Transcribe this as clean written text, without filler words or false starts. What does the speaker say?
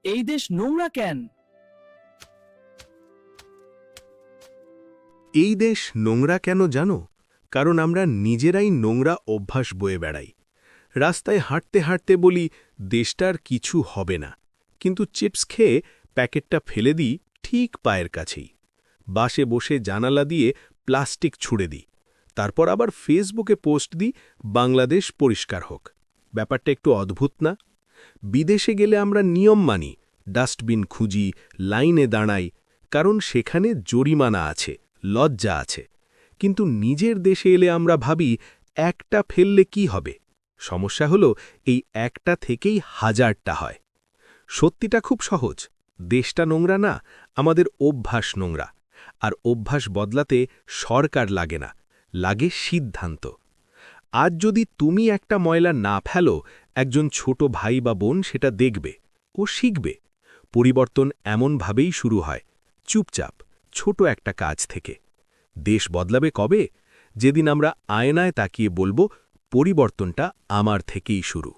এই দেশ নোংরা কেন? এই দেশ নোংরা কেন জানো? কারণ আমরা নিজেরাই নোংরা অভ্যাস বয়ে বেড়াই। রাস্তায় হাঁটতে হাঁটতে বলি দেশটার কিছু হবে না, কিন্তু চিপস খেয়ে প্যাকেটটা ফেলে দিই ঠিক পায়ের কাছেই। বাসে বসে জানালা দিয়ে প্লাস্টিক ছুঁড়ে দিই, তারপর আবার ফেসবুকে পোস্ট দিই বাংলাদেশ পরিষ্কার হোক। ব্যাপারটা একটু অদ্ভুত না? বিদেশে গেলে আমরা নিয়ম মানি, ডাস্টবিন খুঁজি, লাইনে দাঁড়াই, কারণ সেখানে জরিমানা আছে, লজ্জা আছে। কিন্তু নিজের দেশে এলে আমরা ভাবি একটা ফেললে কি হবে। সমস্যা হলো এই একটা থেকেই হাজারটা হয়। সত্যিটা খুব সহজ, দেশটা নোংরা না, আমাদের অভ্যাস নোংরা। আর অভ্যাস বদলাতে সরকার লাগে না, লাগে সিদ্ধান্ত। আজ যদি তুমি একটা ময়লা না ফেলো, একজন ছোট ভাই বা বোন সেটা দেখবে ও শিখবে। পরিবর্তন এমনভাবেই শুরু হয়, চুপচাপ ছোট একটা কাজ থেকে। দেশ বদলাবে কবে? যেদিন আমরা আয়নায় তাকিয়ে বলবো পরিবর্তনটা আমার থেকেই শুরু।